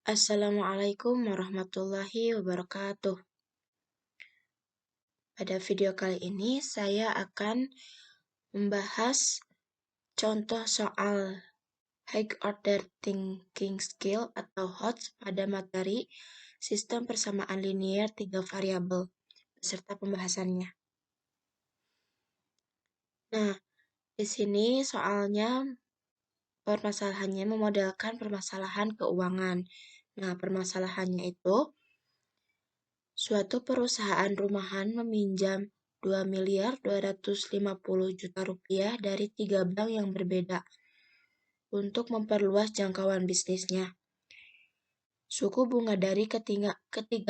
Assalamualaikum warahmatullahi wabarakatuh. Pada video kali ini saya akan membahas contoh soal High Order Thinking Skill atau HOTS pada materi Sistem Persamaan Linier 3 Variabel beserta pembahasannya. Nah, di sini soalnya permasalahannya memodelkan permasalahan keuangan. Nah, permasalahannya itu suatu perusahaan rumahan meminjam 2.250.000.000 rupiah dari 3 bank yang berbeda untuk memperluas jangkauan bisnisnya. Suku bunga dari ketiga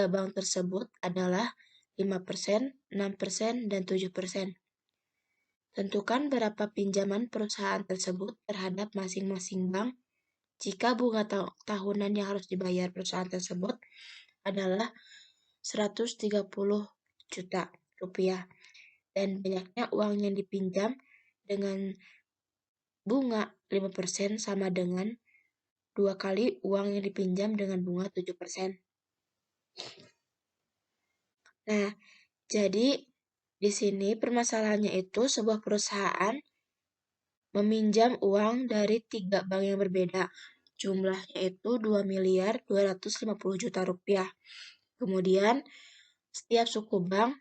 bank tersebut adalah 5%, 6%, dan 7%. Tentukan berapa pinjaman perusahaan tersebut terhadap masing-masing bank jika bunga tahunan yang harus dibayar perusahaan tersebut adalah 130 juta rupiah dan banyaknya uang yang dipinjam dengan bunga 5% sama dengan 2 kali uang yang dipinjam dengan bunga 7%. Nah, jadi di sini permasalahannya itu sebuah perusahaan meminjam uang dari 3 bank yang berbeda. Jumlahnya itu 2.250.000.000 rupiah. Kemudian setiap bank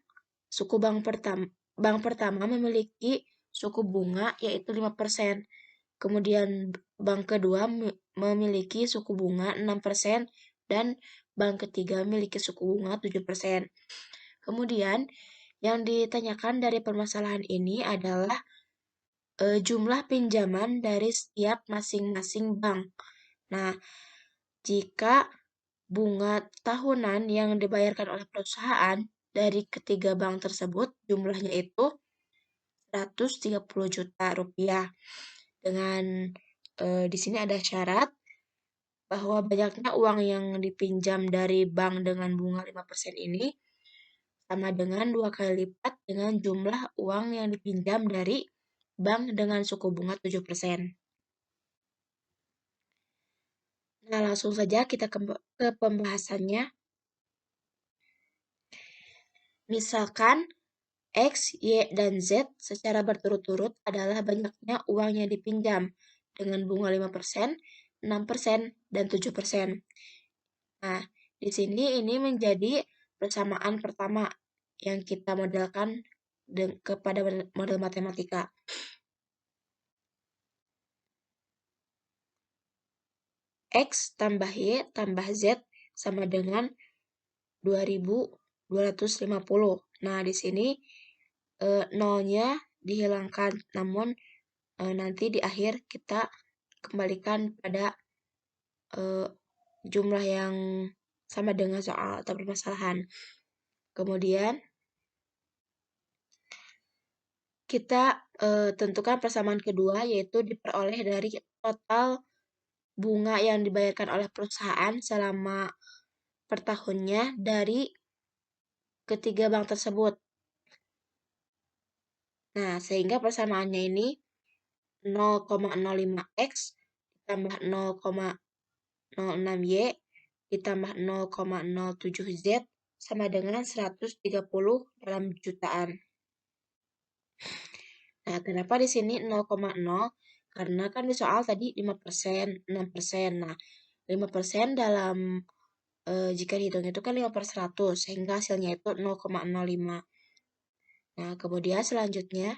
pertama memiliki suku bunga yaitu 5%. Kemudian bank kedua memiliki suku bunga 6% dan bank ketiga memiliki suku bunga 7%. Kemudian yang ditanyakan dari permasalahan ini adalah jumlah pinjaman dari setiap masing-masing bank. Nah, jika bunga tahunan yang dibayarkan oleh perusahaan dari ketiga bank tersebut jumlahnya itu 130 juta rupiah. Dengan di sini ada syarat bahwa banyaknya uang yang dipinjam dari bank dengan bunga 5% ini sama dengan 2 kali lipat dengan jumlah uang yang dipinjam dari bank dengan suku bunga 7%. Nah, langsung saja kita ke pembahasannya. Misalkan X, Y, dan Z secara berturut-turut adalah banyaknya uang yang dipinjam dengan bunga 5%, 6%, dan 7%. Nah, di sini ini menjadi persamaan pertama yang kita modelkan kepada model matematika. X tambah Y tambah Z sama dengan 2.250. Nah, di sini nolnya dihilangkan, namun nanti di akhir kita kembalikan pada jumlah yang sama dengan soal atau permasalahan. Kemudian kita tentukan persamaan kedua yaitu diperoleh dari total bunga yang dibayarkan oleh perusahaan selama per tahunnya dari ketiga bank tersebut. Nah, sehingga persamaannya ini 0,05x ditambah 0,06y ditambah 0,07z sama dengan 130 dalam jutaan. Nah, kenapa di sini 0,0? Karena kan di soal tadi 5%, 6%. Nah, 5% dalam jika dihitung itu kan 5/100, sehingga hasilnya itu 0,05. Nah, kemudian selanjutnya,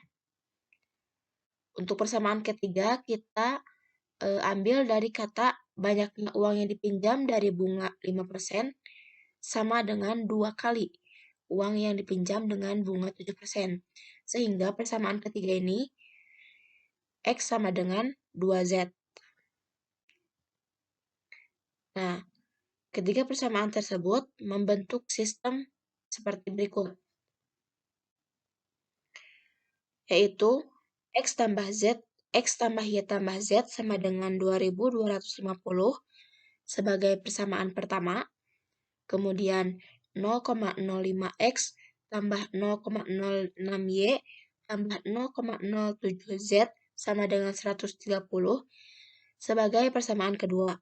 untuk persamaan ketiga, kita ambil dari kata banyaknya uang yang dipinjam dari bunga 5% sama dengan 2 kali uang yang dipinjam dengan bunga 7%. Sehingga persamaan ketiga ini, X sama dengan 2Z. Nah, ketiga persamaan tersebut membentuk sistem seperti berikut. Yaitu X tambah Z, X tambah Y tambah Z sama dengan 2.250 sebagai persamaan pertama. Kemudian 0,05X tambah 0,06Y tambah 0,07Z sama dengan 130 sebagai persamaan kedua.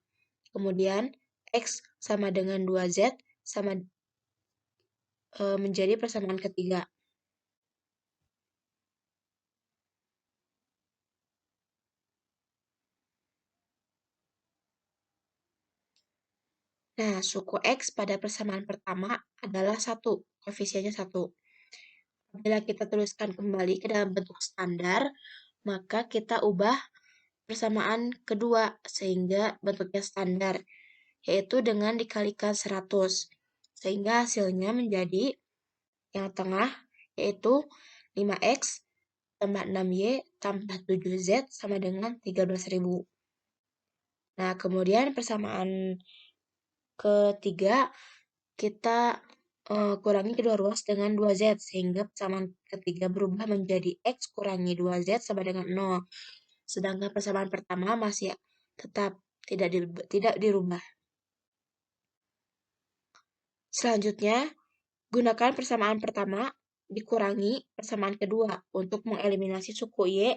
Kemudian X sama dengan 2Z sama menjadi persamaan ketiga. Nah, suku X pada persamaan pertama adalah 1, koefisiennya 1. Bila kita tuliskan kembali ke dalam bentuk standar, maka kita ubah persamaan kedua sehingga bentuknya standar, yaitu dengan dikalikan 100. Sehingga hasilnya menjadi yang tengah, yaitu 5X tambah 6Y tambah 7Z sama dengan 13.000. Nah, kemudian persamaan ketiga, kita kurangi kedua ruas dengan 2Z, sehingga persamaan ketiga berubah menjadi X kurangi 2Z sama dengan 0. Sedangkan persamaan pertama masih tetap tidak dirubah. Selanjutnya, gunakan persamaan pertama dikurangi persamaan kedua untuk mengeliminasi suku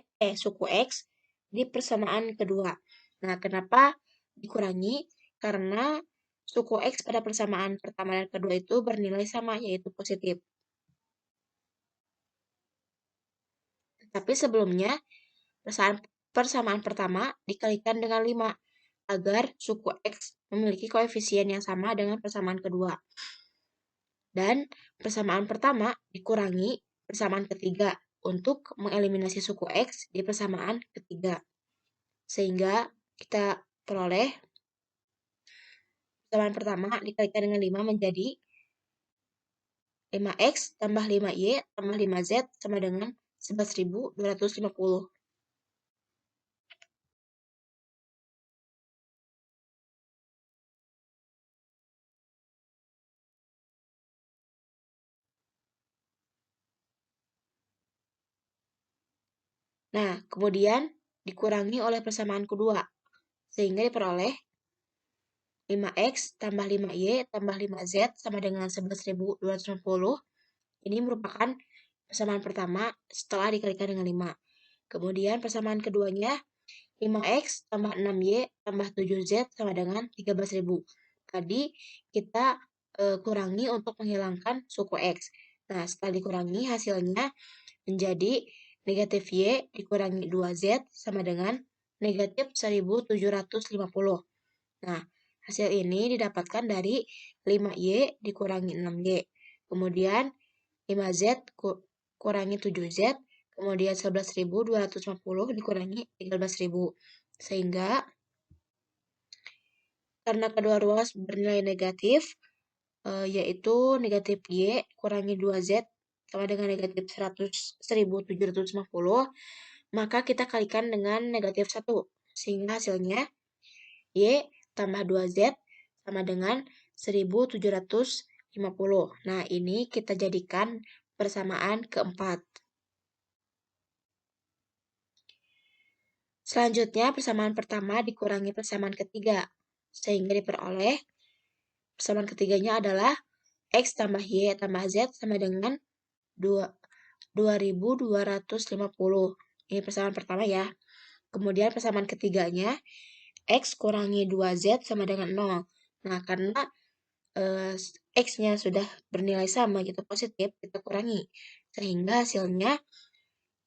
X di persamaan kedua. Nah, kenapa dikurangi? Karena suku X pada persamaan pertama dan kedua itu bernilai sama, yaitu positif. Tapi sebelumnya, persamaan pertama dikalikan dengan 5 agar suku X memiliki koefisien yang sama dengan persamaan kedua. Dan persamaan pertama dikurangi persamaan ketiga untuk mengeliminasi suku X di persamaan ketiga. Sehingga kita peroleh persamaan pertama dikalikan dengan 5 menjadi 5X tambah 5Y tambah 5Z sama dengan 11.250. Nah, kemudian dikurangi oleh persamaan kedua, sehingga diperoleh 5X tambah 5Y tambah 5Z sama dengan 11.250. Ini merupakan persamaan pertama setelah dikalikan dengan 5. Kemudian persamaan keduanya 5X tambah 6Y tambah 7Z sama dengan 13.000. Tadi kita kurangi untuk menghilangkan suku X. Nah, setelah dikurangi hasilnya menjadi negatif Y dikurangi 2Z sama dengan negatif 1.750. Nah, hasil ini didapatkan dari 5Y dikurangi 6Y. Kemudian 5Z kurangi 7Z, kemudian 11.250 dikurangi 13.000. Sehingga karena kedua ruas bernilai negatif, yaitu negatif Y kurangi 2Z sama dengan negatif 1.750, maka kita kalikan dengan negatif 1, sehingga hasilnya Y tambah 2Z sama dengan 1.750. Nah, ini kita jadikan persamaan keempat. Selanjutnya, persamaan pertama dikurangi persamaan ketiga, sehingga diperoleh persamaan ketiganya adalah X tambah Y tambah Z sama dengan 2.250. Ini persamaan pertama ya. Kemudian persamaan ketiganya, X kurangi 2Z sama dengan 0. Nah, karena X-nya sudah bernilai sama gitu positif, kita kurangi. Sehingga hasilnya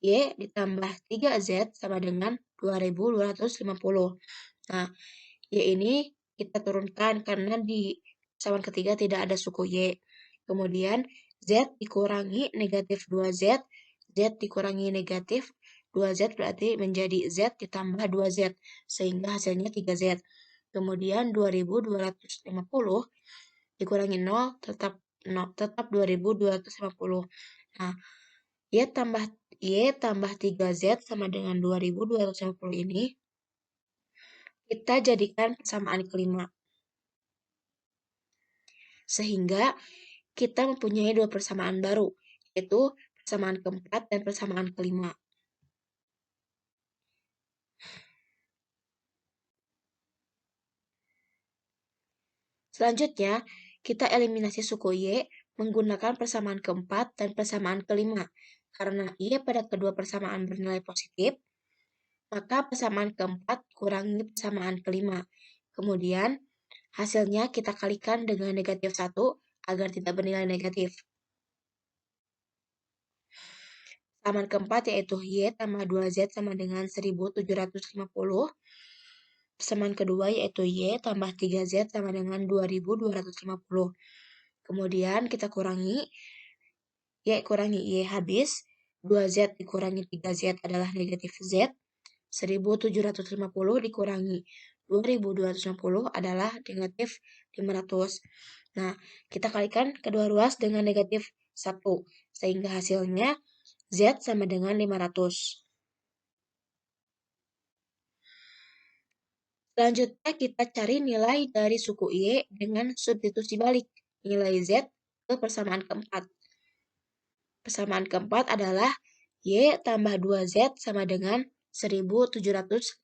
Y ditambah 3Z sama dengan 2.250. Nah, Y ini kita turunkan karena di persamaan ketiga tidak ada suku Y. Kemudian Z dikurangi negatif 2Z, Z dikurangi negatif 2Z berarti menjadi Z ditambah 2Z, sehingga hasilnya 3Z. Kemudian 2.250 dikurangi 0 tetap 2.250. Nah, Y tambah 3Z sama dengan 2.250 ini kita jadikan persamaan kelima. Sehingga kita mempunyai dua persamaan baru, yaitu persamaan keempat dan persamaan kelima. Selanjutnya, kita eliminasi suku Y menggunakan persamaan keempat dan persamaan kelima. Karena Y pada kedua persamaan bernilai positif, maka persamaan keempat kurangi persamaan kelima. Kemudian, Hasilnya kita kalikan dengan negatif 1 agar tidak bernilai negatif. Persamaan keempat yaitu Y tambah 2Z sama dengan 1750. Persamaan kedua yaitu Y tambah 3Z sama dengan 2250. Kemudian kita kurangi, Y kurangi Y habis, 2Z dikurangi 3Z adalah negatif Z, 1750 dikurangi 2250 adalah negatif 500. Nah, kita kalikan kedua ruas dengan negatif 1, sehingga hasilnya Z sama dengan 500. Selanjutnya kita cari nilai dari suku Y dengan substitusi balik nilai Z ke persamaan keempat. Persamaan keempat adalah Y tambah 2Z sama dengan 1750.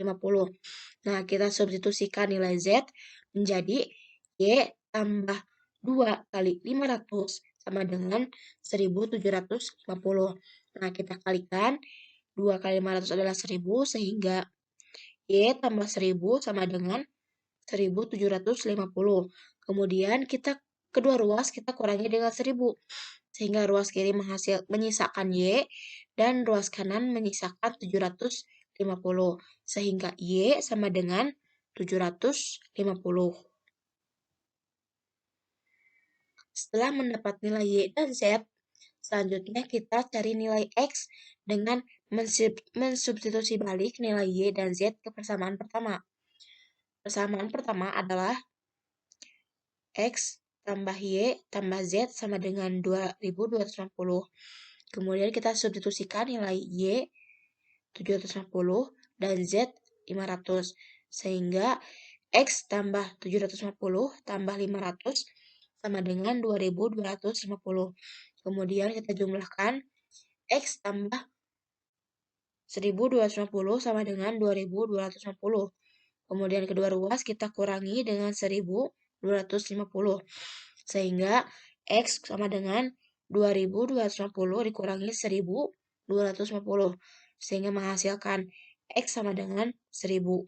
Nah, kita substitusikan nilai Z menjadi Y tambah 2 kali 500 sama dengan 1750. Nah, kita kalikan 2 kali 500 adalah 1000, sehingga Y tambah 1000 sama dengan 1750. Kemudian kita kedua ruas kita kurangi dengan 1000. Sehingga ruas kiri menyisakan Y dan ruas kanan menyisakan 750. Sehingga Y sama dengan 750. Setelah mendapat nilai Y dan Z, selanjutnya kita cari nilai X dengan mensubstitusi balik nilai Y dan Z ke persamaan pertama. Persamaan pertama adalah X tambah Y tambah Z sama dengan 2250. Kemudian kita substitusikan nilai Y 750 dan Z 500. Sehingga X tambah 750 tambah 500 sama dengan 2250. Kemudian kita jumlahkan X tambah 1250 sama dengan 2250. Kemudian kedua ruas kita kurangi dengan 1250. Sehingga X sama dengan 2250 dikurangi 1250. Sehingga menghasilkan X sama dengan 1000.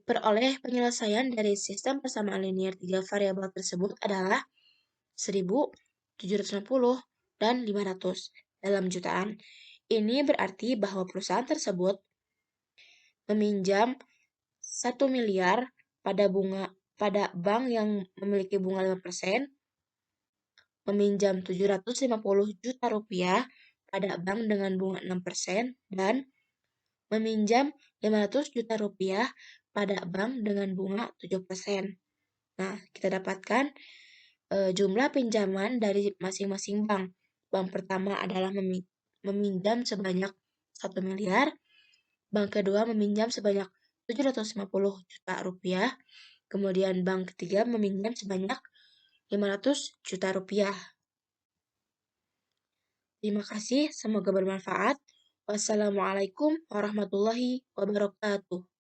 Peroleh penyelesaian dari sistem persamaan linear 3 variabel tersebut adalah 1760 dan 500 dalam jutaan. Ini berarti bahwa perusahaan tersebut meminjam 1 miliar pada bank yang memiliki bunga 5%, meminjam 750 juta rupiah pada bank dengan bunga 6%, dan meminjam 500 juta rupiah pada bank dengan bunga 7%. Nah, kita dapatkan jumlah pinjaman dari masing-masing bank. Bank pertama adalah meminjam sebanyak 1 miliar, bank kedua meminjam sebanyak 750 juta rupiah, kemudian bank ketiga meminjam sebanyak 500 juta rupiah. Terima kasih, semoga bermanfaat. Wassalamualaikum warahmatullahi wabarakatuh.